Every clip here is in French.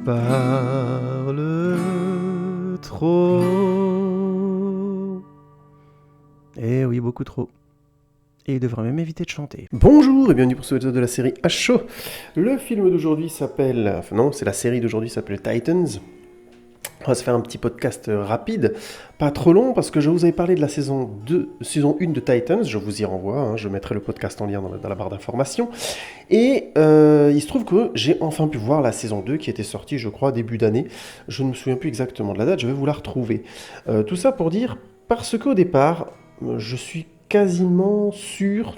parle trop. Eh oui, beaucoup trop. Et il devrait même éviter de chanter. Bonjour et bienvenue pour ce épisode de la série H-Show. Le film d'aujourd'hui s'appelle... Enfin non, c'est la série d'aujourd'hui s'appelle Titans. On va se faire un petit podcast rapide, pas trop long, parce que je vous avais parlé de la saison 1 de Titans, je vous y renvoie, je mettrai le podcast en lien dans la barre d'informations. Et il se trouve que j'ai enfin pu voir la saison 2 qui était sortie, je crois, début d'année. Je ne me souviens plus exactement de la date, je vais vous la retrouver. Tout ça pour dire, parce qu'au départ, je suis quasiment sûr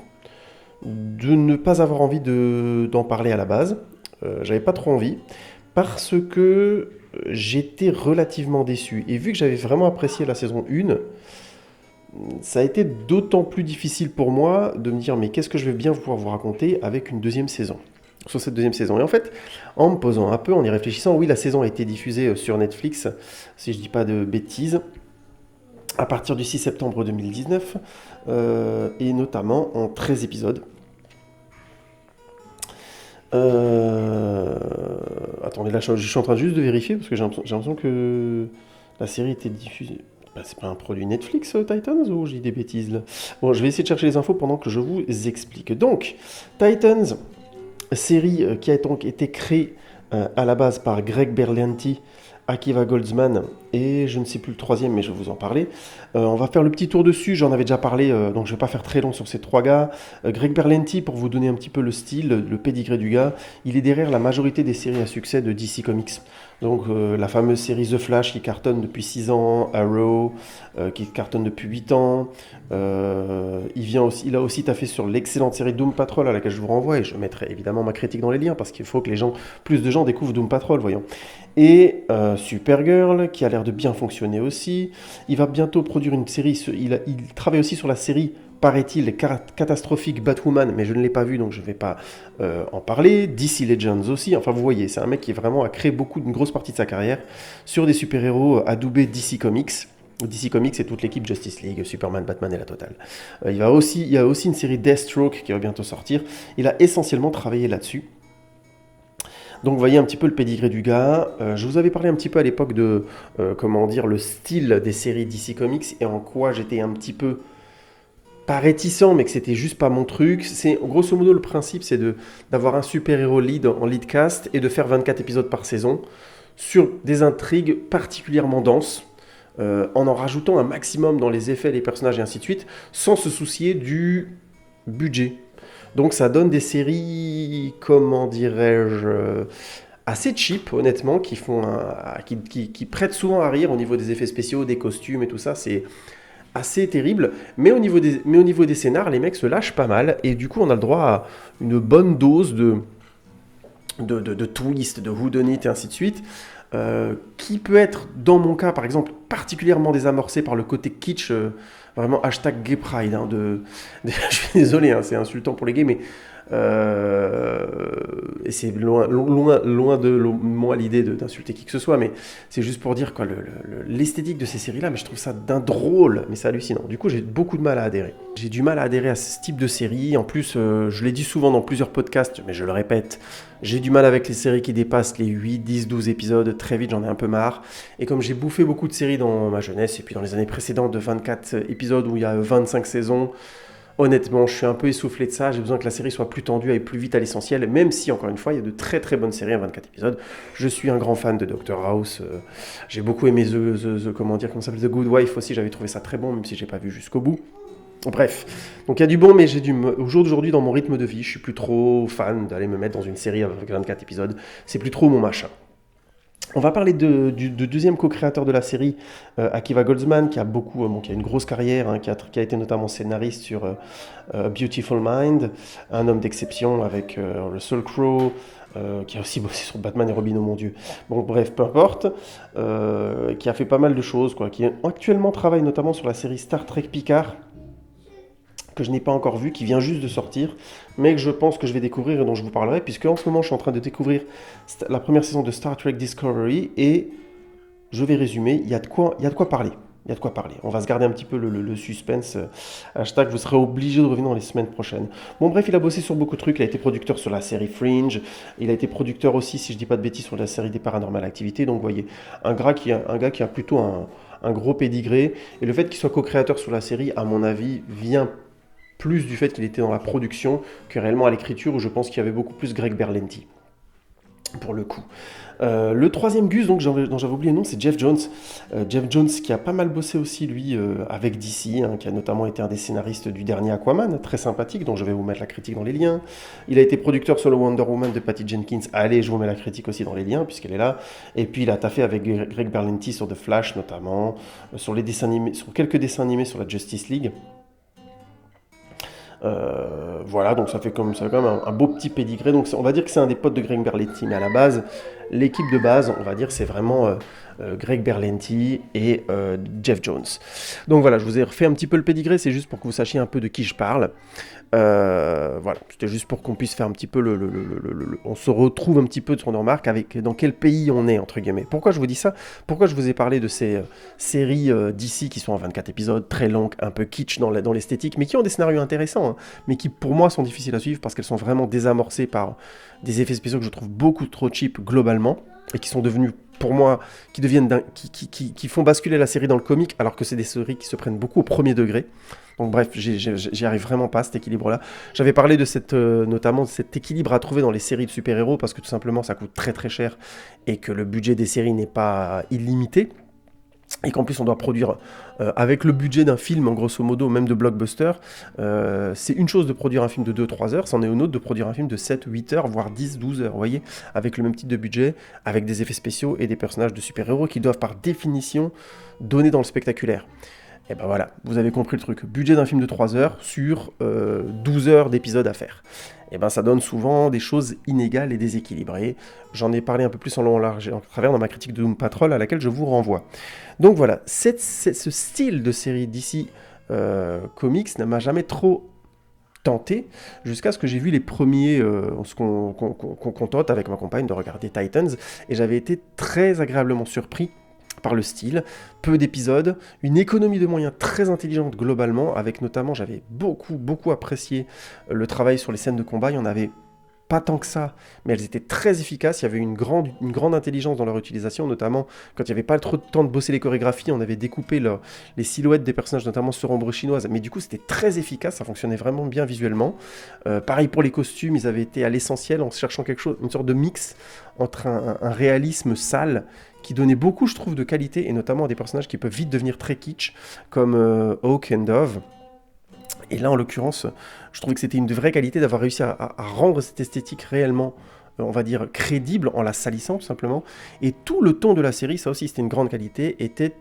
de ne pas avoir envie d'en parler à la base. J'avais pas trop envie, parce que j'étais relativement déçu. Et vu que j'avais vraiment apprécié la saison 1, ça a été d'autant plus difficile pour moi de me dire mais qu'est-ce que je vais bien pouvoir vous raconter avec une deuxième saison, sur cette deuxième saison. Et en fait, en me posant un peu, en y réfléchissant, oui, la saison a été diffusée sur Netflix, si je dis pas de bêtises, à partir du 6 septembre 2019, et notamment en 13 épisodes. Attendez, là je suis en train juste de vérifier parce que j'ai l'impression que la série était diffusée. Bah, c'est pas un produit Netflix, Titans, ou j'ai des bêtises là? Bon, je vais essayer de chercher les infos pendant que je vous explique. Donc, Titans, série qui a donc été créée à la base par Greg Berlanti, Akiva Goldsman et je ne sais plus le troisième, mais je vais vous en parler. On va faire le petit tour dessus, j'en avais déjà parlé, donc je ne vais pas faire très long sur ces trois gars. Greg Berlanti, pour vous donner un petit peu le style, le pédigré du gars, il est derrière la majorité des séries à succès de DC Comics. Donc la fameuse série The Flash qui cartonne depuis 6 ans, Arrow qui cartonne depuis 8 ans. Il a aussi taffé sur l'excellente série Doom Patrol à laquelle je vous renvoie et je mettrai évidemment ma critique dans les liens parce qu'il faut que plus de gens découvrent Doom Patrol, voyons. Et Supergirl qui a l'air de bien fonctionner aussi. Il va bientôt produire une série, il travaille aussi sur la série, paraît-il, catastrophique Batwoman, mais je ne l'ai pas vu donc je ne vais pas en parler. DC Legends aussi, enfin vous voyez, c'est un mec qui vraiment a créé une grosse partie de sa carrière sur des super-héros adoubés DC Comics. DC Comics et toute l'équipe Justice League, Superman, Batman et la totale. Il y a aussi une série Deathstroke qui va bientôt sortir. Il a essentiellement travaillé là-dessus. Donc vous voyez un petit peu le pédigré du gars. Je vous avais parlé un petit peu à l'époque de le style des séries DC Comics et en quoi j'étais un petit peu pas réticent, mais que c'était juste pas mon truc. C'est grosso modo le principe, c'est d'avoir un super-héros lead en lead cast et de faire 24 épisodes par saison sur des intrigues particulièrement denses. En rajoutant un maximum dans les effets, les personnages et ainsi de suite, sans se soucier du budget. Donc ça donne des séries, comment dirais-je, assez cheap, honnêtement, qui prêtent souvent à rire au niveau des effets spéciaux, des costumes et tout ça. C'est assez terrible. Mais au niveau des scénars, les mecs se lâchent pas mal. Et du coup, on a le droit à une bonne dose de twist, de whodunit et ainsi de suite. Qui peut être, dans mon cas par exemple, particulièrement désamorcé par le côté kitsch, vraiment hashtag gay pride. Je suis désolé, c'est insultant pour les gays, mais et c'est loin de moi l'idée d'insulter qui que ce soit, mais c'est juste pour dire quoi, l'esthétique de ces séries-là, mais je trouve ça d'un drôle, mais c'est hallucinant. Du coup, j'ai beaucoup de mal à adhérer. J'ai du mal à adhérer à ce type de série. En plus, je l'ai dit souvent dans plusieurs podcasts, mais je le répète, j'ai du mal avec les séries qui dépassent les 8, 10, 12 épisodes. Très vite, j'en ai un peu marre. Et comme j'ai bouffé beaucoup de séries dans ma jeunesse, et puis dans les années précédentes de 24 épisodes où il y a 25 saisons, honnêtement, je suis un peu essoufflé de ça. J'ai besoin que la série soit plus tendue, aille plus vite à l'essentiel, même si, encore une fois, il y a de très très bonnes séries à 24 épisodes. Je suis un grand fan de Dr House. J'ai beaucoup aimé The Good Wife aussi. J'avais trouvé ça très bon, même si j'ai pas vu jusqu'au bout. Bref, donc il y a du bon, mais au jour d'aujourd'hui, dans mon rythme de vie, je suis plus trop fan d'aller me mettre dans une série avec 24 épisodes. C'est plus trop mon machin. On va parler du deuxième co-créateur de la série, Akiva Goldsman, qui a une grosse carrière, qui a été notamment scénariste sur Beautiful Mind, un homme d'exception avec Russell Crowe, qui a aussi bossé sur Batman et Robin, oh mon Dieu. Bon, bref, peu importe, qui a fait pas mal de choses, qui actuellement travaille notamment sur la série Star Trek Picard, que je n'ai pas encore vu, qui vient juste de sortir, mais que je pense que je vais découvrir et dont je vous parlerai, puisque en ce moment je suis en train de découvrir la première saison de Star Trek Discovery, et je vais résumer, il y a de quoi parler. Il y a de quoi parler. On va se garder un petit peu le suspense. Hashtag, vous serez obligé de revenir dans les semaines prochaines. Bon, bref, il a bossé sur beaucoup de trucs. Il a été producteur sur la série Fringe. Il a été producteur aussi, si je dis pas de bêtises, sur la série des Paranormal Activity. Donc, vous voyez, un gars qui a plutôt un gros pédigré. Et le fait qu'il soit co-créateur sur la série, à mon avis, vient plus du fait qu'il était dans la production que réellement à l'écriture, où je pense qu'il y avait beaucoup plus Greg Berlanti, pour le coup. Le troisième Gus, donc, dont j'avais oublié le nom, c'est Jeff Jones. Jeff Jones qui a pas mal bossé aussi, lui, avec DC, hein, qui a notamment été un des scénaristes du dernier Aquaman, très sympathique, dont je vais vous mettre la critique dans les liens. Il a été producteur sur le Wonder Woman de Patty Jenkins. Allez, je vous mets la critique aussi dans les liens, puisqu'elle est là. Et puis, il a taffé avec Greg Berlanti sur The Flash, notamment, sur les dessins animés, sur quelques dessins animés sur la Justice League. Voilà, donc ça fait quand même un beau petit pédigré. Donc on va dire que c'est un des potes de Greg Berlanti, mais à la base, l'équipe de base, on va dire, c'est vraiment Greg Berlanti et Jeff Jones. Donc voilà, je vous ai refait un petit peu le pédigré, c'est juste pour que vous sachiez un peu de qui je parle. Voilà, c'était juste pour qu'on puisse faire un petit peu on se retrouve un petit peu de son remarque avec dans quel pays on est, entre guillemets. Pourquoi je vous dis ça? Pourquoi je vous ai parlé de ces séries d'ici qui sont en 24 épisodes, très longues, un peu kitsch dans l'esthétique, mais qui ont des scénarios intéressants, hein, mais qui pour moi sont difficiles à suivre parce qu'elles sont vraiment désamorcées par des effets spéciaux que je trouve beaucoup trop cheap globalement, et qui sont devenus, pour moi, qui font basculer la série dans le comique, alors que c'est des séries qui se prennent beaucoup au premier degré. Donc bref, j'y arrive vraiment pas, cet équilibre-là. J'avais parlé de notamment de cet équilibre à trouver dans les séries de super-héros, parce que tout simplement ça coûte très très cher, et que le budget des séries n'est pas illimité, et qu'en plus on doit produire avec le budget d'un film, en grosso modo, même de blockbuster. C'est une chose de produire un film de 2-3 heures, c'en est une autre de produire un film de 7-8 heures, voire 10-12 heures, vous voyez, avec le même type de budget, avec des effets spéciaux et des personnages de super-héros qui doivent par définition donner dans le spectaculaire. Et ben voilà, vous avez compris le truc. Budget d'un film de 3 heures sur 12 heures d'épisode à faire. Et ben ça donne souvent des choses inégales et déséquilibrées. J'en ai parlé un peu plus en long, en large et en travers dans ma critique de Doom Patrol, à laquelle je vous renvoie. Donc voilà, ce style de série d'ici comics ne m'a jamais trop tenté, jusqu'à ce que j'ai vu les premiers, qu'on tente avec ma compagne de regarder Titans, et j'avais été très agréablement surpris par le style, peu d'épisodes, une économie de moyens très intelligente globalement, avec notamment, j'avais beaucoup apprécié le travail sur les scènes de combat. Il y en avait pas tant que ça, mais elles étaient très efficaces. Il y avait une grande intelligence dans leur utilisation, notamment quand il n'y avait pas trop de temps de bosser les chorégraphies, on avait découpé les silhouettes des personnages, notamment sur ombre chinoise, mais du coup c'était très efficace, ça fonctionnait vraiment bien visuellement. Pareil pour les costumes, ils avaient été à l'essentiel en cherchant quelque chose, une sorte de mix entre un réalisme sale qui donnait beaucoup, je trouve, de qualité, et notamment à des personnages qui peuvent vite devenir très kitsch, comme Hawk and Dove. Et là, en l'occurrence, je trouvais que c'était une vraie qualité d'avoir réussi à rendre cette esthétique réellement, on va dire, crédible, en la salissant, tout simplement. Et tout le ton de la série, ça aussi, c'était une grande qualité, était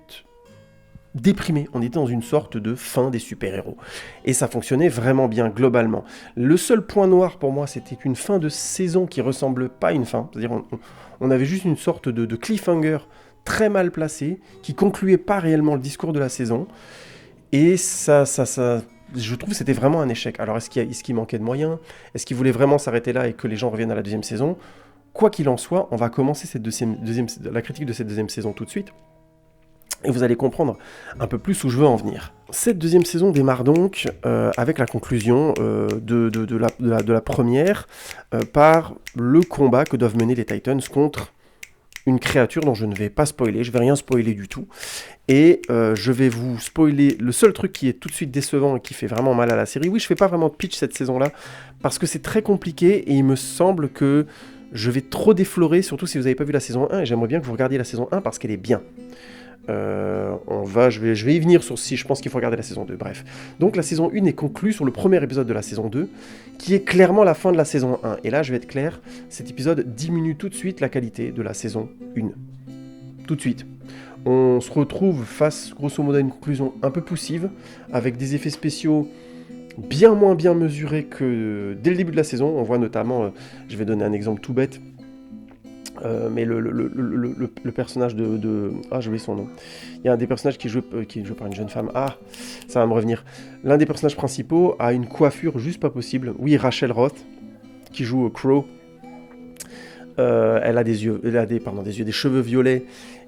déprimé. On était dans une sorte de fin des super-héros. Et ça fonctionnait vraiment bien, globalement. Le seul point noir, pour moi, c'était une fin de saison qui ressemble pas à une fin. C'est-à-dire, on avait juste une sorte de cliffhanger très mal placé, qui concluait pas réellement le discours de la saison. Et ça je trouve que c'était vraiment un échec. Alors, est-ce qu'il manquait de moyens? Est-ce qu'il voulait vraiment s'arrêter là et que les gens reviennent à la deuxième saison? Quoi qu'il en soit, on va commencer la critique de cette deuxième saison tout de suite. Et vous allez comprendre un peu plus où je veux en venir. Cette deuxième saison démarre donc avec la conclusion de la première par le combat que doivent mener les Titans contre une créature dont je ne vais pas spoiler, je vais rien spoiler du tout, et je vais vous spoiler le seul truc qui est tout de suite décevant et qui fait vraiment mal à la série. Oui, je fais pas vraiment de pitch cette saison-là, parce que c'est très compliqué, et il me semble que je vais trop déflorer, surtout si vous n'avez pas vu la saison 1, et j'aimerais bien que vous regardiez la saison 1 parce qu'elle est bien. Je vais y venir sur si je pense qu'il faut regarder la saison 2, bref. Donc la saison 1 est conclue sur le premier épisode de la saison 2, qui est clairement la fin de la saison 1. Et là, je vais être clair, cet épisode diminue tout de suite la qualité de la saison 1. Tout de suite. On se retrouve face, grosso modo, à une conclusion un peu poussive, avec des effets spéciaux bien moins bien mesurés que dès le début de la saison. On voit notamment, je vais donner un exemple tout bête, mais le personnage de... Ah, j'ai oublié son nom. Il y a un des personnages qui est joué par une jeune femme. Ah, ça va me revenir. L'un des personnages principaux a une coiffure juste pas possible. Oui, Rachel Roth, qui joue Crow. elle a des cheveux violets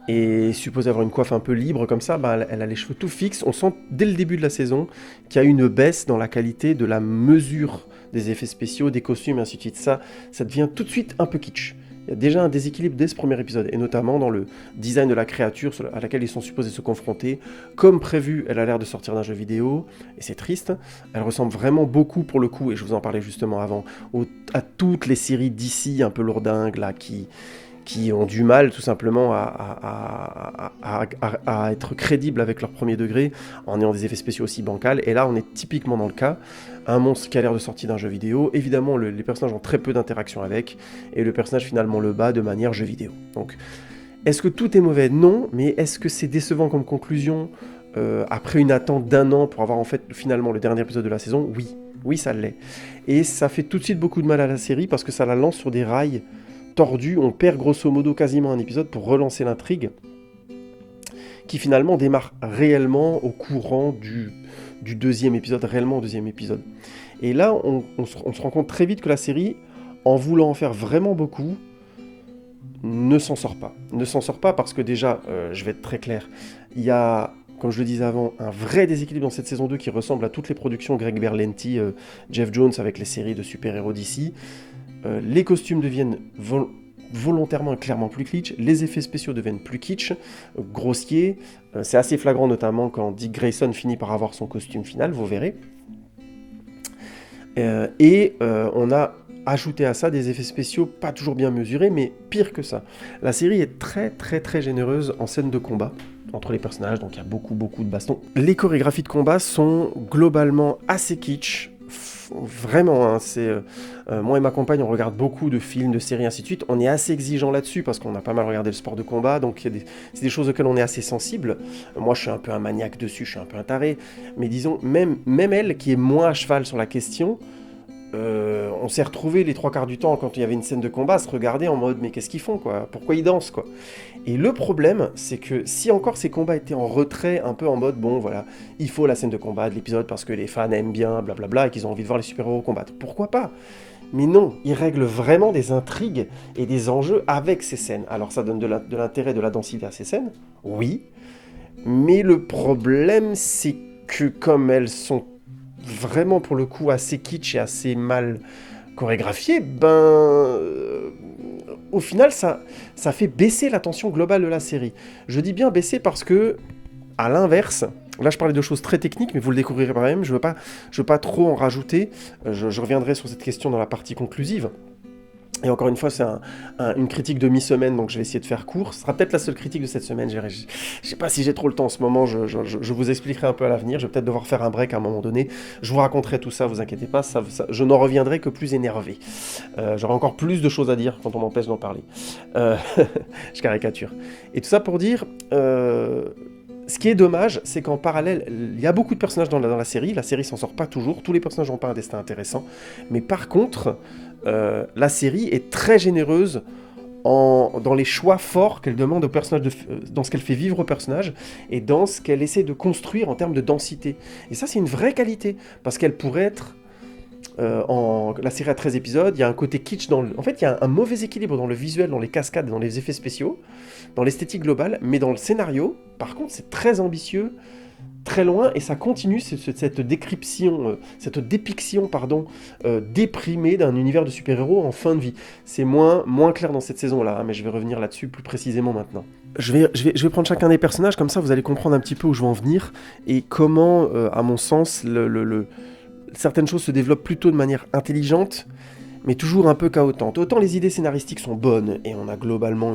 et est supposée avoir une coiffe un peu libre comme ça, bah, elle a les cheveux tout fixes. On sent dès le début de la saison qu'il y a une baisse dans la qualité de la mesure des effets spéciaux, des costumes et ainsi de suite. Ça devient tout de suite un peu kitsch. Il y a déjà un déséquilibre dès ce premier épisode, et notamment dans le design de la créature à laquelle ils sont supposés se confronter. Comme prévu, elle a l'air de sortir d'un jeu vidéo, et c'est triste. Elle ressemble vraiment beaucoup, pour le coup, et je vous en parlais justement avant, à toutes les séries d'ici un peu lourdingues, là, qui ont du mal tout simplement à être crédibles avec leur premier degré en ayant des effets spéciaux aussi bancals. Et là, on est typiquement dans le cas. Un monstre qui a l'air de sortir d'un jeu vidéo. Évidemment, les personnages ont très peu d'interaction avec, et le personnage finalement le bat de manière jeu vidéo. Donc, est-ce que tout est mauvais? Non, mais est-ce que c'est décevant comme conclusion après une attente d'1 an pour avoir en fait finalement le dernier épisode de la saison? Oui. Oui, ça l'est. Et ça fait tout de suite beaucoup de mal à la série parce que ça la lance sur des rails tordu, on perd grosso modo quasiment un épisode pour relancer l'intrigue, qui finalement démarre réellement au courant du deuxième épisode, réellement au deuxième épisode. Et là, on se rend compte très vite que la série, en voulant en faire vraiment beaucoup, ne s'en sort pas. Ne s'en sort pas parce que déjà, je vais être très clair, il y a, comme je le disais avant, un vrai déséquilibre dans cette saison 2 qui ressemble à toutes les productions Greg Berlanti, Jeff Jones avec les séries de super-héros d'ici. Les costumes deviennent volontairement et clairement plus kitsch, les effets spéciaux deviennent plus kitsch, grossiers, c'est assez flagrant notamment quand Dick Grayson finit par avoir son costume final, vous verrez. On a ajouté à ça des effets spéciaux pas toujours bien mesurés, mais pire que ça. La série est très très très généreuse en scène de combat entre les personnages, donc il y a beaucoup de bastons. Les chorégraphies de combat sont globalement assez kitsch, vraiment, hein, moi et ma compagne, on regarde beaucoup de films, de séries, ainsi de suite. On est assez exigeant là-dessus parce qu'on a pas mal regardé le sport de combat, donc c'est des choses auxquelles on est assez sensible. Moi, je suis un peu un maniaque dessus, je suis un peu un taré, mais disons, même elle, qui est moins à cheval sur la question, on s'est retrouvés les 3/4 du temps, quand il y avait une scène de combat, à se regarder en mode « mais qu'est-ce qu'ils font, quoi? Pourquoi ils dansent, quoi ?» Et le problème, c'est que si encore ces combats étaient en retrait, un peu en mode « bon, voilà, il faut la scène de combat de l'épisode parce que les fans aiment bien, blablabla, et qu'ils ont envie de voir les super-héros combattre. » Pourquoi pas? Mais non, ils règlent vraiment des intrigues et des enjeux avec ces scènes. Alors ça donne de l'intérêt, de la densité à ces scènes, oui, mais le problème, c'est que comme elles sont vraiment pour le coup assez kitsch et assez mal chorégraphiées, au final ça fait baisser la tension globale de la série. Je dis bien baisser parce que, à l'inverse, là je parlais de choses très techniques, mais vous le découvrirez par même, je veux pas trop en rajouter, je reviendrai sur cette question dans la partie conclusive. Et encore une fois, c'est une critique de mi-semaine, donc je vais essayer de faire court. Ce sera peut-être la seule critique de cette semaine. Je sais pas si j'ai trop le temps en ce moment, je vous expliquerai un peu à l'avenir. Je vais peut-être devoir faire un break à un moment donné. Je vous raconterai tout ça, vous inquiétez pas, je n'en reviendrai que plus énervé. J'aurai encore plus de choses à dire quand on m'empêche d'en parler. Je caricature. Et tout ça pour dire... ce qui est dommage, c'est qu'en parallèle, il y a beaucoup de personnages dans la série s'en sort pas toujours, tous les personnages n'ont pas un destin intéressant, mais par contre, la série est très généreuse dans les choix forts qu'elle demande aux personnages, dans ce qu'elle fait vivre aux personnages, et dans ce qu'elle essaie de construire en termes de densité. Et ça, c'est une vraie qualité, parce qu'elle pourrait être... la série a 13 épisodes, il y a un côté kitsch en fait il y a un mauvais équilibre dans le visuel, dans les cascades, dans les effets spéciaux, dans l'esthétique globale, mais dans le scénario, par contre c'est très ambitieux, très loin, et ça continue cette dépiction déprimée d'un univers de super-héros en fin de vie. C'est moins clair dans cette saison-là, hein, mais je vais revenir là-dessus plus précisément maintenant. Je vais prendre chacun des personnages, comme ça vous allez comprendre un petit peu où je veux en venir, et comment, à mon sens, certaines choses se développent plutôt de manière intelligente, mais toujours un peu chaotante. Autant les idées scénaristiques sont bonnes, et on a globalement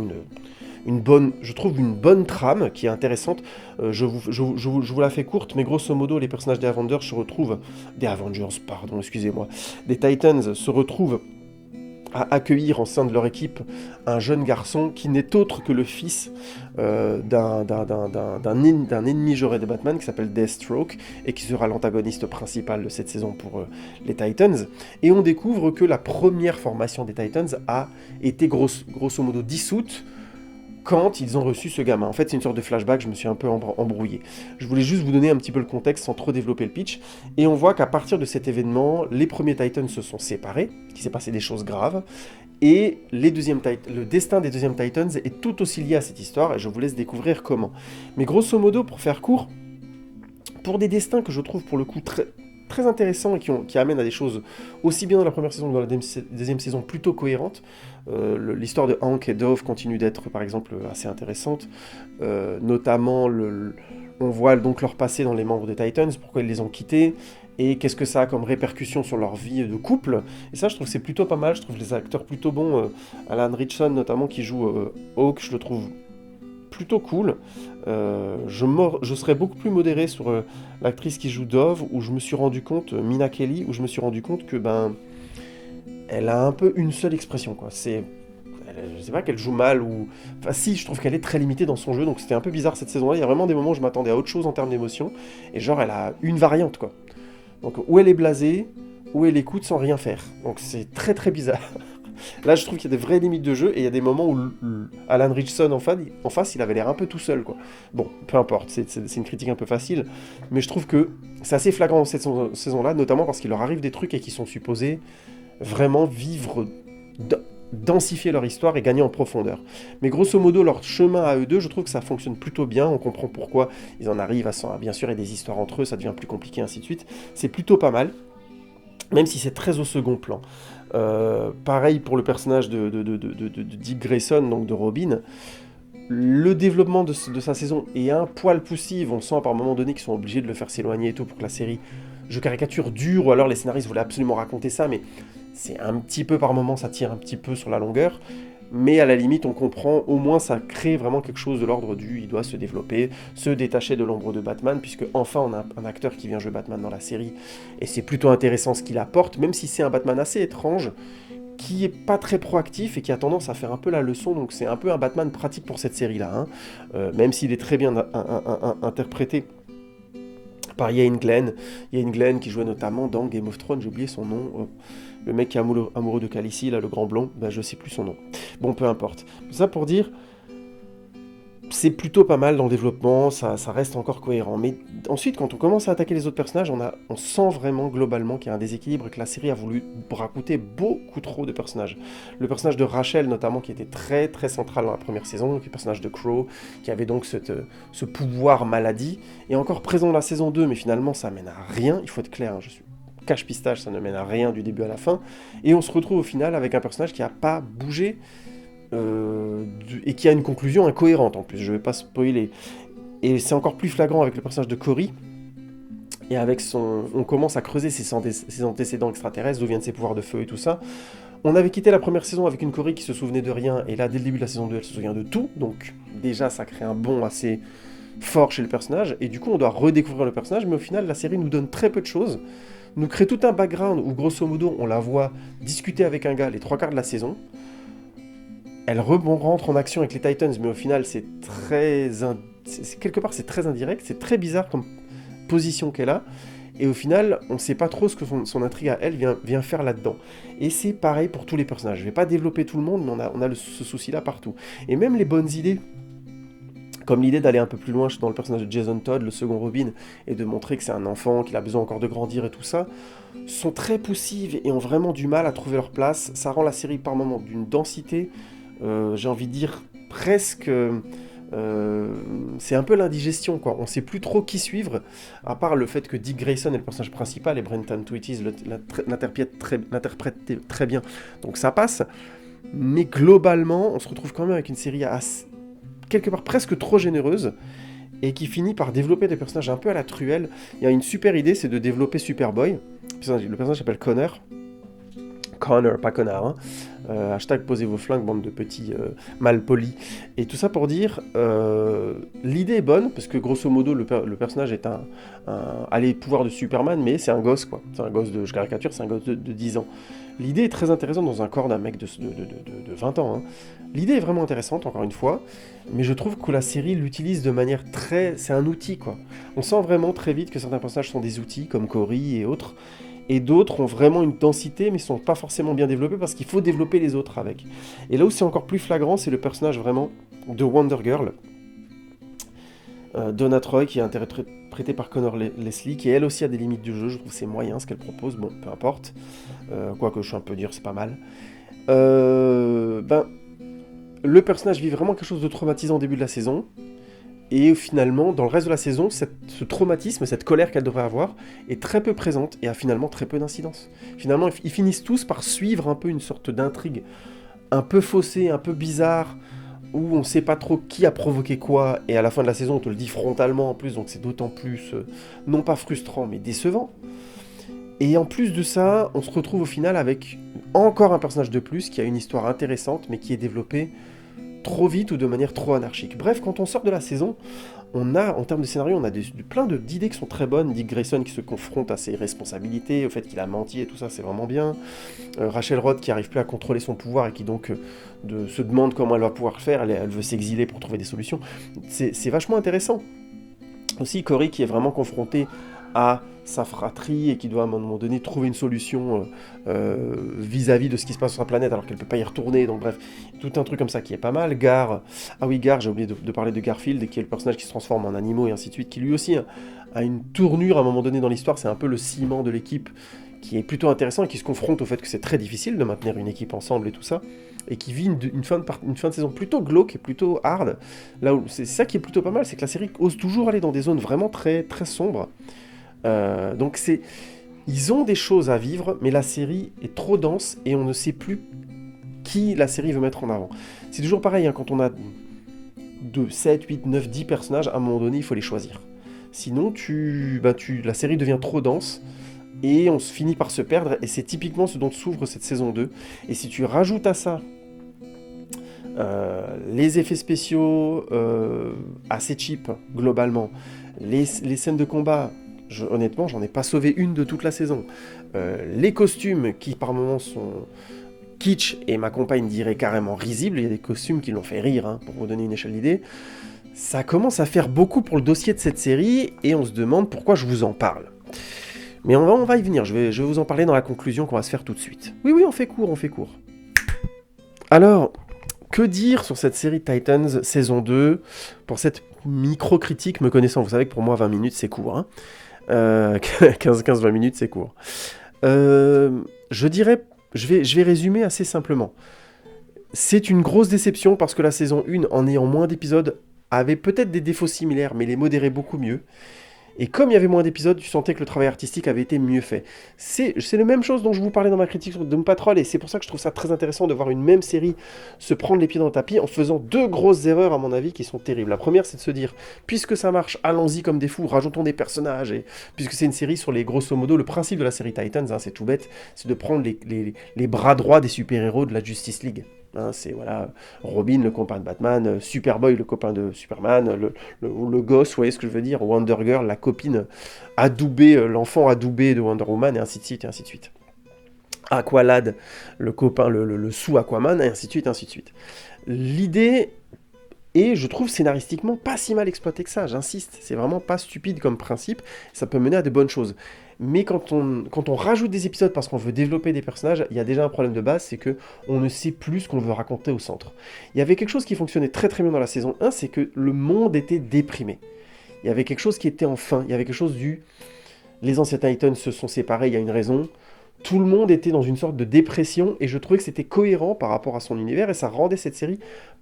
une bonne trame qui est intéressante. Je vous la fais courte, mais grosso modo, les personnages des Avengers des Titans se retrouvent à accueillir en sein de leur équipe un jeune garçon qui n'est autre que le fils d'un ennemi juré de Batman qui s'appelle Deathstroke et qui sera l'antagoniste principal de cette saison pour les Titans. Et on découvre que la première formation des Titans a été grosso modo dissoute quand ils ont reçu ce gamin. En fait, c'est une sorte de flashback, je me suis un peu embrouillé. Je voulais juste vous donner un petit peu le contexte sans trop développer le pitch, et on voit qu'à partir de cet événement, les premiers Titans se sont séparés, qu'il s'est passé des choses graves, Et le destin des deuxièmes Titans est tout aussi lié à cette histoire, et je vous laisse découvrir comment. Mais grosso modo, pour faire court, pour des destins que je trouve pour le coup très intéressants et qui amènent à des choses aussi bien dans la première saison que dans la deuxième saison plutôt cohérentes, l'histoire de Hank et Dove continue d'être par exemple assez intéressante, notamment on voit donc leur passé dans les membres des Titans, pourquoi ils les ont quittés, et qu'est-ce que ça a comme répercussion sur leur vie de couple. Et ça, je trouve que c'est plutôt pas mal, je trouve les acteurs plutôt bons. Alan Ritchson, notamment, qui joue Hawk, je le trouve plutôt cool. Je serais beaucoup plus modéré sur l'actrice qui joue Dove, où je me suis rendu compte, Mina Kelly, où je me suis rendu compte que, elle a un peu une seule expression, quoi. Je sais pas qu'elle joue mal ou... Enfin si, je trouve qu'elle est très limitée dans son jeu, donc c'était un peu bizarre cette saison-là. Il y a vraiment des moments où je m'attendais à autre chose en termes d'émotion, et genre elle a une variante, quoi. Donc où elle est blasée, où elle écoute sans rien faire. Donc c'est très très bizarre. Là je trouve qu'il y a des vraies limites de jeu, et il y a des moments où Alan Ritchson en face, il avait l'air un peu tout seul, quoi. Bon, peu importe, c'est une critique un peu facile, mais je trouve que c'est assez flagrant dans cette saison-là, notamment parce qu'il leur arrive des trucs et qui sont supposés vraiment vivre... densifier leur histoire et gagner en profondeur. Mais grosso modo, leur chemin à eux deux, je trouve que ça fonctionne plutôt bien, on comprend pourquoi ils en arrivent à bien sûr, il y a des histoires entre eux, ça devient plus compliqué, ainsi de suite. C'est plutôt pas mal, même si c'est très au second plan. Pareil pour le personnage de Dick Grayson, donc de Robin. Le développement de sa saison est un poil poussif, on sent par moment donné qu'ils sont obligés de le faire s'éloigner et tout pour que la série, je caricature, dure, ou alors les scénaristes voulaient absolument raconter ça, mais c'est un petit peu par moment, ça tire un petit peu sur la longueur, mais à la limite on comprend, au moins ça crée vraiment quelque chose de l'ordre il doit se développer, se détacher de l'ombre de Batman, puisque enfin on a un acteur qui vient jouer Batman dans la série, et c'est plutôt intéressant ce qu'il apporte, même si c'est un Batman assez étrange, qui est pas très proactif et qui a tendance à faire un peu la leçon, donc c'est un peu un Batman pratique pour cette série-là, hein. Même s'il est très bien interprété par Ian Glenn qui jouait notamment dans Game of Thrones, j'ai oublié son nom, le mec qui est amoureux de Khaleesi, là, le grand blond, je sais plus son nom. Bon, peu importe. Ça pour dire, c'est plutôt pas mal dans le développement, ça reste encore cohérent. Mais ensuite, quand on commence à attaquer les autres personnages, on sent vraiment globalement qu'il y a un déséquilibre et que la série a voulu rajouter beaucoup trop de personnages. Le personnage de Rachel, notamment, qui était très très central dans la première saison, le personnage de Crow, qui avait donc ce pouvoir maladie, est encore présent dans la saison 2, mais finalement ça mène à rien, il faut être clair, hein, je suis cache-pistache, ça ne mène à rien du début à la fin, et on se retrouve au final avec un personnage qui n'a pas bougé, et qui a une conclusion incohérente en plus, je vais pas spoiler. Et c'est encore plus flagrant avec le personnage de Cory, et avec on commence à creuser ses antécédents extraterrestres, d'où viennent ses pouvoirs de feu et tout ça. On avait quitté la première saison avec une Cory qui se souvenait de rien, et là dès le début de la saison 2 elle se souvient de tout, donc déjà ça crée un bond assez fort chez le personnage, et du coup on doit redécouvrir le personnage, mais au final la série nous donne très peu de choses, nous crée tout un background où grosso modo on la voit discuter avec un gars les 3/4 de la saison. Elle rentre en action avec les Titans, mais au final, quelque part, c'est très indirect, c'est très bizarre comme position qu'elle a, et au final, on ne sait pas trop ce que son intrigue à elle vient faire là-dedans. Et c'est pareil pour tous les personnages. Je ne vais pas développer tout le monde, mais on a ce souci-là partout. Et même les bonnes idées, comme l'idée d'aller un peu plus loin dans le personnage de Jason Todd, le second Robin, et de montrer que c'est un enfant, qu'il a besoin encore de grandir et tout ça, sont très poussives et ont vraiment du mal à trouver leur place. Ça rend la série par moments d'une densité... j'ai envie de dire presque... c'est un peu l'indigestion, quoi. On sait plus trop qui suivre, à part le fait que Dick Grayson est le personnage principal et Brenton Twitties l'interprète très bien. Donc ça passe. Mais globalement, on se retrouve quand même avec une série quelque part presque trop généreuse et qui finit par développer des personnages un peu à la truelle. Il y a une super idée, c'est de développer Superboy. Le personnage s'appelle Connor, pas connard, hein. Hashtag posez vos flingues, bande de petits malpolis. Et tout ça pour dire, l'idée est bonne, parce que grosso modo, le personnage est a les pouvoirs de Superman, mais c'est un gosse, quoi. C'est un gosse je caricature, c'est un gosse de 10 ans. L'idée est très intéressante dans un corps d'un mec de 20 ans, hein. L'idée est vraiment intéressante, encore une fois, mais je trouve que la série l'utilise de manière c'est un outil, quoi. On sent vraiment très vite que certains personnages sont des outils, comme Cory et autres, et d'autres ont vraiment une densité, mais ne sont pas forcément bien développés, parce qu'il faut développer les autres avec. Et là où c'est encore plus flagrant, c'est le personnage vraiment de Wonder Girl, Donna Troy, qui est interprétée par Connor Leslie, qui elle aussi a des limites du jeu, je trouve que c'est moyen ce qu'elle propose, bon, peu importe, quoique je suis un peu dur, c'est pas mal. Ben, le personnage vit vraiment quelque chose de traumatisant au début de la saison, et finalement, dans le reste de la saison, ce traumatisme, cette colère qu'elle devrait avoir, est très peu présente, et a finalement très peu d'incidence. Finalement, ils finissent tous par suivre un peu une sorte d'intrigue, un peu faussée, un peu bizarre, où on sait pas trop qui a provoqué quoi, et à la fin de la saison, on te le dit frontalement en plus, donc c'est d'autant plus, non pas frustrant, mais décevant. Et en plus de ça, on se retrouve au final avec encore un personnage de plus qui a une histoire intéressante, mais qui est développé trop vite ou de manière trop anarchique. Bref, quand on sort de la saison, on a, en termes de scénario, on a plein d'idées qui sont très bonnes. Dick Grayson qui se confronte à ses responsabilités, au fait qu'il a menti et tout ça, c'est vraiment bien. Rachel Roth qui arrive plus à contrôler son pouvoir et qui donc se demande comment elle va pouvoir le faire, elle veut s'exiler pour trouver des solutions. C'est vachement intéressant. Aussi, Cory qui est vraiment confronté à sa fratrie et qui doit à un moment donné trouver une solution vis-à-vis de ce qui se passe sur sa planète alors qu'elle peut pas y retourner, donc bref, tout un truc comme ça qui est pas mal. Gar, ah oui, Gar, j'ai oublié de parler de Garfield, qui est le personnage qui se transforme en animaux et ainsi de suite, qui lui aussi a une tournure à un moment donné dans l'histoire, c'est un peu le ciment de l'équipe, qui est plutôt intéressant et qui se confronte au fait que c'est très difficile de maintenir une équipe ensemble et tout ça, et qui vit une fin de saison plutôt glauque et plutôt hard. Là où c'est ça qui est plutôt pas mal, c'est que la série ose toujours aller dans des zones vraiment très, très sombres. Donc ils ont des choses à vivre, mais la série est trop dense et on ne sait plus qui la série veut mettre en avant. C'est toujours pareil, hein, quand on a 2, 7, 8, 9, 10 personnages, à un moment donné, il faut les choisir. Sinon, la série devient trop dense et on se finit par se perdre, et c'est typiquement ce dont s'ouvre cette saison 2. Et si tu rajoutes à ça les effets spéciaux assez cheap, globalement, les scènes de combat, honnêtement, j'en ai pas sauvé une de toute la saison. Les costumes qui par moments sont kitsch, et ma compagne dirait carrément risibles, il y a des costumes qui l'ont fait rire, hein, pour vous donner une échelle d'idée. Ça commence à faire beaucoup pour le dossier de cette série, et on se demande pourquoi je vous en parle. Mais on va y venir, je vais vous en parler dans la conclusion qu'on va se faire tout de suite. Oui, on fait court. Alors, que dire sur cette série Titans saison 2 pour cette micro-critique me connaissant? Vous savez que pour moi 20 minutes c'est court, hein. 15-20 minutes c'est court. Je dirais, je vais résumer assez simplement. C'est une grosse déception parce que la saison 1, en ayant moins d'épisodes, avait peut-être des défauts similaires, mais les modérait beaucoup mieux. Et comme il y avait moins d'épisodes, tu sentais que le travail artistique avait été mieux fait. C'est la même chose dont je vous parlais dans ma critique sur Doom Patrol, et c'est pour ça que je trouve ça très intéressant de voir une même série se prendre les pieds dans le tapis en faisant deux grosses erreurs, à mon avis, qui sont terribles. La première, c'est de se dire, puisque ça marche, allons-y comme des fous, rajoutons des personnages, et puisque c'est une série sur les, grosso modo, le principe de la série Titans, hein, c'est tout bête, c'est de prendre les bras droits des super-héros de la Justice League. Hein, c'est voilà, Robin, le copain de Batman, Superboy, le copain de Superman, le gosse, vous voyez ce que je veux dire, Wonder Girl, la copine adoubée, l'enfant adoubé de Wonder Woman, et ainsi de suite, et ainsi de suite. Aqualad, le copain, le sous-Aquaman, et ainsi de suite, et ainsi de suite. L'idée est, je trouve, scénaristiquement pas si mal exploitée que ça, j'insiste, c'est vraiment pas stupide comme principe, ça peut mener à de bonnes choses. Mais quand on rajoute des épisodes parce qu'on veut développer des personnages, il y a déjà un problème de base, c'est que on ne sait plus ce qu'on veut raconter au centre. Il y avait quelque chose qui fonctionnait très très bien dans la saison 1, c'est que le monde était déprimé. Il y avait quelque chose qui était en fin, il y avait quelque chose du... Les anciens Titans se sont séparés, il y a une raison. Tout le monde était dans une sorte de dépression, et je trouvais que c'était cohérent par rapport à son univers, et ça rendait cette série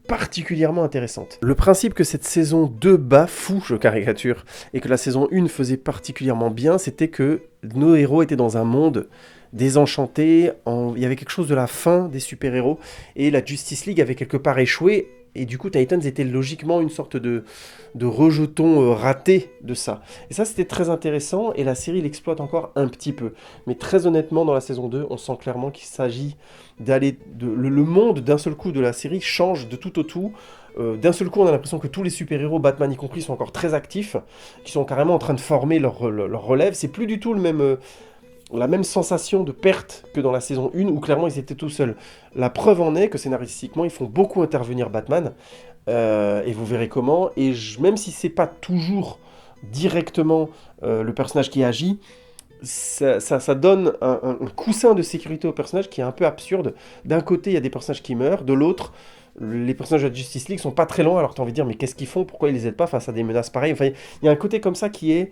particulièrement intéressante. Le principe que cette saison 2 bat fou, je caricature, et que la saison 1 faisait particulièrement bien, c'était que nos héros étaient dans un monde désenchanté, il y avait quelque chose de la fin des super-héros, et la Justice League avait quelque part échoué, et du coup Titans était logiquement une sorte de rejeton raté de ça. Et ça c'était très intéressant, et la série l'exploite encore un petit peu. Mais très honnêtement, dans la saison 2, on sent clairement qu'il s'agit d'aller... Le monde d'un seul coup de la série change de tout au tout. D'un seul coup, on a l'impression que tous les super-héros, Batman y compris, sont encore très actifs, qui sont carrément en train de former leur relève. C'est plus du tout la même sensation de perte que dans la saison 1, où clairement ils étaient tout seuls. La preuve en est que scénaristiquement, ils font beaucoup intervenir Batman, et vous verrez comment, et même si c'est pas toujours directement le personnage qui agit, ça donne un coussin de sécurité au personnage qui est un peu absurde. D'un côté, il y a des personnages qui meurent, de l'autre, les personnages de la Justice League sont pas très loin, alors tu as envie de dire, mais qu'est-ce qu'ils font? Pourquoi ils les aident pas face à des menaces pareilles? Enfin, il y a un côté comme ça qui est...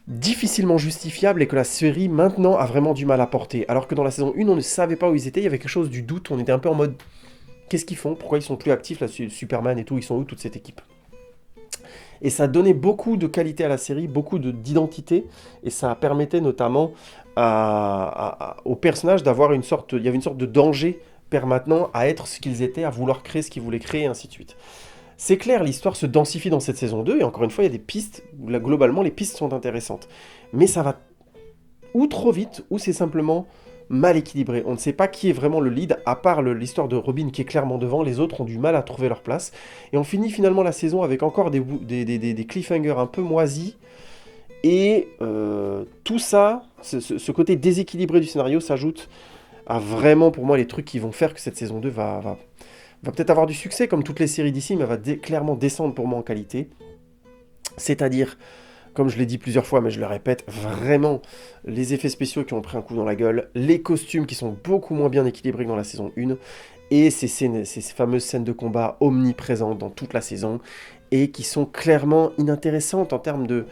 difficilement justifiable et que la série maintenant a vraiment du mal à porter. Alors que dans la saison 1, on ne savait pas où ils étaient, il y avait quelque chose du doute, on était un peu en mode qu'est-ce qu'ils font? Pourquoi ils sont plus actifs là, Superman et tout, ils sont où toute cette équipe? Et ça donnait beaucoup de qualité à la série, beaucoup d'identité, et ça permettait notamment aux personnages d'avoir une sorte, il y avait une sorte de danger permanent à être ce qu'ils étaient, à vouloir créer ce qu'ils voulaient créer, et ainsi de suite. C'est clair, l'histoire se densifie dans cette saison 2, et encore une fois, il y a des pistes, où là, globalement, les pistes sont intéressantes. Mais ça va ou trop vite, ou c'est simplement mal équilibré. On ne sait pas qui est vraiment le lead, à part l'histoire de Robin qui est clairement devant, les autres ont du mal à trouver leur place. Et on finit finalement la saison avec encore des cliffhangers un peu moisis, et tout ça, ce côté déséquilibré du scénario s'ajoute à vraiment, pour moi, les trucs qui vont faire que cette saison 2 va peut-être avoir du succès, comme toutes les séries d'ici, mais va clairement descendre pour moi en qualité. C'est-à-dire, comme je l'ai dit plusieurs fois, mais je le répète, vraiment, les effets spéciaux qui ont pris un coup dans la gueule, les costumes qui sont beaucoup moins bien équilibrés que dans la saison 1, et ces fameuses scènes de combat omniprésentes dans toute la saison, et qui sont clairement inintéressantes en termes de...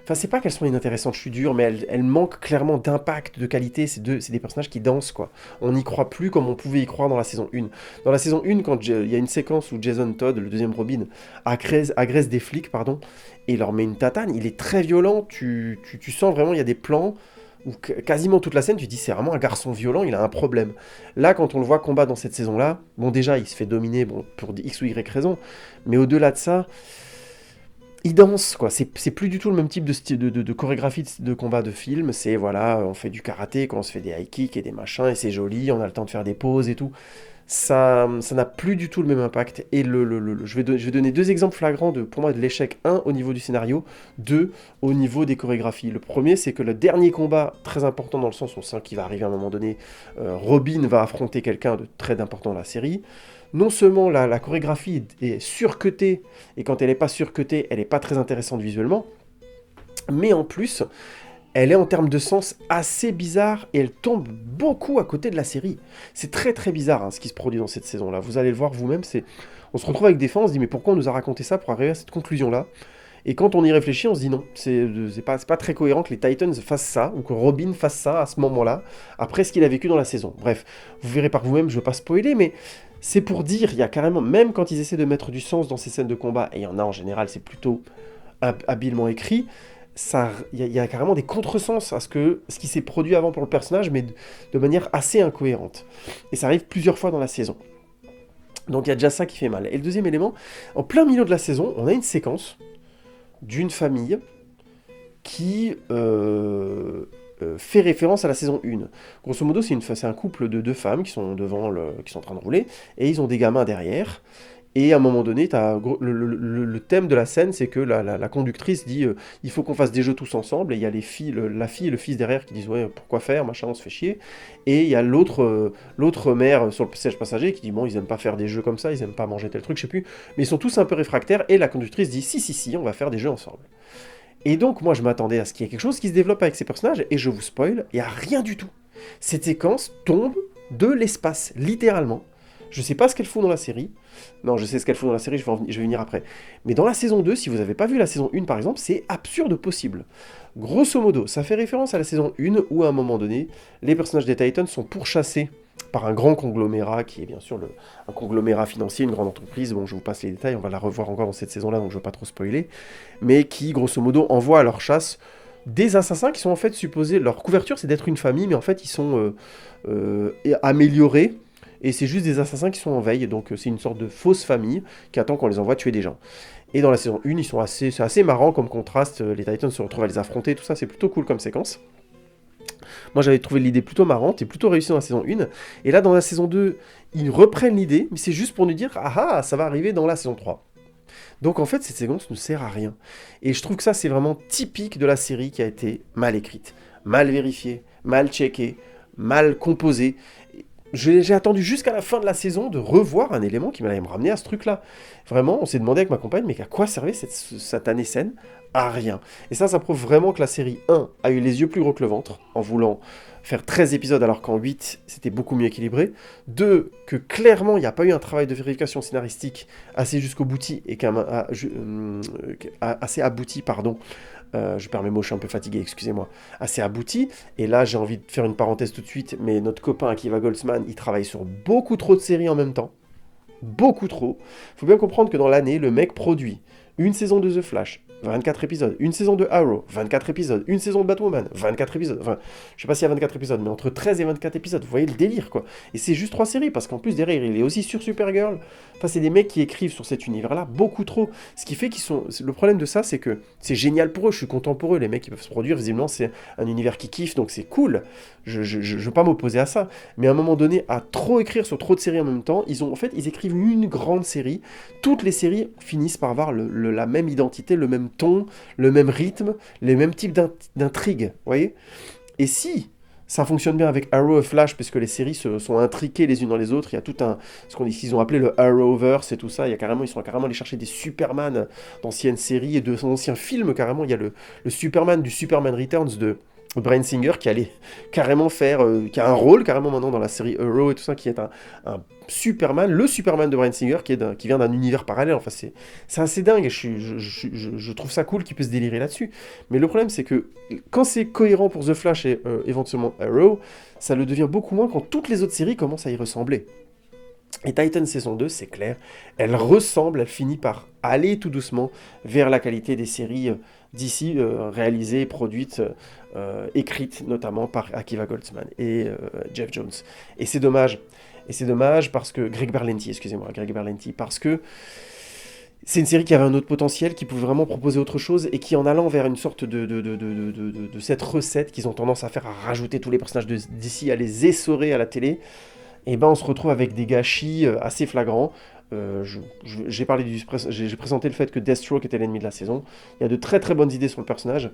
Enfin, c'est pas qu'elles sont inintéressantes, je suis dur, mais elles manquent clairement d'impact, de qualité. C'est des personnages qui dansent, quoi. On n'y croit plus comme on pouvait y croire dans la saison 1. Dans la saison 1, quand il y a une séquence où Jason Todd, le deuxième Robin, agresse des flics, pardon, et leur met une tatane, il est très violent, tu sens vraiment, il y a des plans où quasiment toute la scène, tu te dis, c'est vraiment un garçon violent, il a un problème. Là, quand on le voit combattre dans cette saison-là, bon, déjà, il se fait dominer, bon, pour X ou Y raison, mais au-delà de ça... Il danse, quoi. C'est plus du tout le même type de chorégraphie de combat de film. C'est, voilà, on fait du karaté quand on se fait des high kicks et des machins, et c'est joli, on a le temps de faire des pauses et tout. Ça n'a plus du tout le même impact. Et je vais donner deux exemples flagrants, pour moi, de l'échec. Un, au niveau du scénario. Deux, au niveau des chorégraphies. Le premier, c'est que le dernier combat, très important dans le sens, on sent qu'il va arriver à un moment donné, Robin va affronter quelqu'un de très important dans la série. Non seulement la chorégraphie est surcutée, et quand elle n'est pas surcutée, elle n'est pas très intéressante visuellement, mais en plus, elle est en termes de sens assez bizarre, et elle tombe beaucoup à côté de la série. C'est très très bizarre, hein, ce qui se produit dans cette saison-là. Vous allez le voir vous-même, on se retrouve avec des fans, on se dit mais pourquoi on nous a raconté ça pour arriver à cette conclusion-là? Et quand on y réfléchit, on se dit non, c'est pas très cohérent que les Titans fassent ça, ou que Robin fasse ça à ce moment-là, après ce qu'il a vécu dans la saison. Bref, vous verrez par vous-même, je ne veux pas spoiler, mais c'est pour dire, il y a carrément, même quand ils essaient de mettre du sens dans ces scènes de combat, et il y en a en général, c'est plutôt habilement écrit, il y a carrément des contresens à ce qui s'est produit avant pour le personnage, mais de manière assez incohérente. Et ça arrive plusieurs fois dans la saison. Donc il y a déjà ça qui fait mal. Et le deuxième élément, en plein milieu de la saison, on a une séquence d'une famille qui fait référence à la saison 1. Grosso modo, c'est un couple de deux femmes qui sont qui sont en train de rouler, et ils ont des gamins derrière. Et à un moment donné, le thème de la scène, c'est que la conductrice dit il faut qu'on fasse des jeux tous ensemble, et il y a la fille et le fils derrière qui disent ouais, pourquoi faire, machin, on se fait chier. Et il y a l'autre mère sur le siège passager qui dit bon, ils aiment pas faire des jeux comme ça, ils aiment pas manger tel truc, je sais plus, mais ils sont tous un peu réfractaires, et la conductrice dit si, on va faire des jeux ensemble. Et donc, moi, je m'attendais à ce qu'il y ait quelque chose qui se développe avec ces personnages, et je vous spoil, il n'y a rien du tout. Cette séquence tombe de l'espace, littéralement. Je sais pas ce qu'elle fout dans la série. Non, je sais ce qu'elle fout dans la série, je vais venir après. Mais dans la saison 2, si vous n'avez pas vu la saison 1 par exemple, c'est absurde possible. Grosso modo, ça fait référence à la saison 1 où à un moment donné, les personnages des Titans sont pourchassés par un grand conglomérat, qui est bien sûr un conglomérat financier, une grande entreprise. Bon, je vous passe les détails, on va la revoir encore dans cette saison-là, donc je ne veux pas trop spoiler. Mais qui, grosso modo, envoie à leur chasse des assassins qui sont en fait supposés... Leur couverture, c'est d'être une famille, mais en fait, ils sont améliorés. Et c'est juste des assassins qui sont en veille, donc c'est une sorte de fausse famille qui attend qu'on les envoie tuer des gens. Et dans la saison 1, c'est assez marrant comme contraste, les Titans se retrouvent à les affronter, tout ça, c'est plutôt cool comme séquence. Moi j'avais trouvé l'idée plutôt marrante et plutôt réussie dans la saison 1, et là dans la saison 2, ils reprennent l'idée, mais c'est juste pour nous dire « Ah ah, ça va arriver dans la saison 3 ». Donc en fait, cette séquence ne sert à rien. Et je trouve que ça, c'est vraiment typique de la série qui a été mal écrite, mal vérifiée, mal checkée, mal composée. J'ai attendu jusqu'à la fin de la saison de revoir un élément qui m'allait me ramener à ce truc-là. Vraiment, on s'est demandé avec ma compagne, mais à quoi servait cette satanée scène? à rien. Et ça prouve vraiment que la série 1 a eu les yeux plus gros que le ventre, en voulant faire 13 épisodes alors qu'en 8, c'était beaucoup mieux équilibré. 2, que clairement, il n'y a pas eu un travail de vérification scénaristique assez jusqu'au bouti, et assez abouti, pardon. Je perds mes mots, je suis un peu fatigué, excusez-moi. Assez abouti. Et là, j'ai envie de faire une parenthèse tout de suite, mais notre copain Akiva Goldsman, il travaille sur beaucoup trop de séries en même temps. Beaucoup trop. Faut bien comprendre que dans l'année, le mec produit une saison de The Flash, 24 épisodes, une saison de Arrow, 24 épisodes, une saison de Batwoman, 24 épisodes, enfin, je sais pas s'il y a 24 épisodes, mais entre 13 et 24 épisodes, vous voyez le délire, quoi. Et c'est juste 3 séries, parce qu'en plus, derrière, il est aussi sur Supergirl. Enfin, c'est des mecs qui écrivent sur cet univers-là, beaucoup trop. Ce qui fait qu'ils sont... Le problème de ça, c'est que c'est génial pour eux, je suis content pour eux, les mecs qui peuvent se produire, visiblement, c'est un univers qui kiffe, donc c'est cool. Je veux pas m'opposer à ça. Mais à un moment donné, à trop écrire sur trop de séries en même temps, ils écrivent une grande série. Toutes les séries finissent par avoir la même identité, le même ton, le même rythme, les mêmes types d'intrigues, vous voyez. Et si ça fonctionne bien avec Arrow et Flash, puisque les séries se sont intriquées les unes dans les autres, il y a tout ce qu'ils ont appelé le Arrowverse et tout ça, ils sont carrément allés chercher des Superman d'anciennes séries et d'anciens films, carrément. Il y a le Superman du Superman Returns de Bryan Singer qui allait carrément qui a un rôle carrément maintenant dans la série Arrow et tout ça, qui est un Superman, le Superman de Bryan Singer qui vient d'un univers parallèle. Enfin, c'est assez dingue, et je trouve ça cool qu'il puisse délirer là-dessus. Mais le problème, c'est que quand c'est cohérent pour The Flash et éventuellement Arrow, ça le devient beaucoup moins quand toutes les autres séries commencent à y ressembler. Et Titan saison 2, c'est clair, elle finit par aller tout doucement vers la qualité des séries d'ici, réalisées, produites, écrites notamment par Akiva Goldsman et Jeff Jones. Et c'est dommage. Et c'est dommage parce que... Greg Berlanti, parce que c'est une série qui avait un autre potentiel, qui pouvait vraiment proposer autre chose, et qui, en allant vers une sorte de cette recette qu'ils ont tendance à faire, à rajouter tous les personnages d'ici, à les essorer à la télé, et ben on se retrouve avec des gâchis assez flagrants. J'ai présenté le fait que Deathstroke était l'ennemi de la saison. Il y a de très très bonnes idées sur le personnage,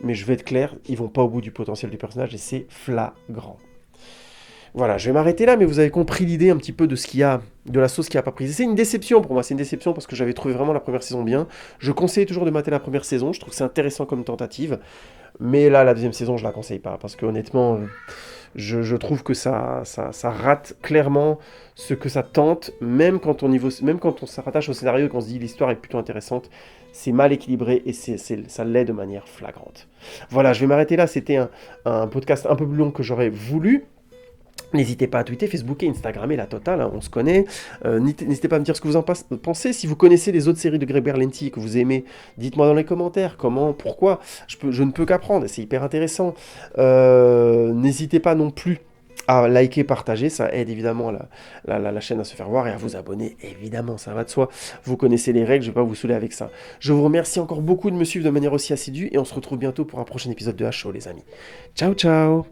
mais je vais être clair, ils vont pas au bout du potentiel du personnage, et c'est flagrant. Voilà, je vais m'arrêter là, mais vous avez compris l'idée un petit peu de la sauce qui a pas pris. C'est une déception pour moi, c'est une déception parce que j'avais trouvé vraiment la première saison bien. Je conseille toujours de mater la première saison, je trouve que c'est intéressant comme tentative. Mais là, la deuxième saison, je la conseille pas, parce que honnêtement, je trouve que ça rate clairement ce que ça tente, même quand on se rattache au scénario et qu'on se dit l'histoire est plutôt intéressante, c'est mal équilibré et ça l'est de manière flagrante. Voilà, je vais m'arrêter là, c'était un podcast un peu plus long que j'aurais voulu. N'hésitez pas à tweeter, Facebook et Instagram et la totale, hein, on se connaît. N'hésitez pas à me dire ce que vous en pensez. Si vous connaissez les autres séries de Greg Berlanti que vous aimez, dites-moi dans les commentaires comment, pourquoi. Je ne peux qu'apprendre, c'est hyper intéressant. N'hésitez pas non plus à liker, partager, ça aide évidemment la chaîne à se faire voir, et à vous abonner, évidemment, ça va de soi. Vous connaissez les règles, je ne vais pas vous saouler avec ça. Je vous remercie encore beaucoup de me suivre de manière aussi assidue, et on se retrouve bientôt pour un prochain épisode de H-Show, les amis. Ciao, ciao!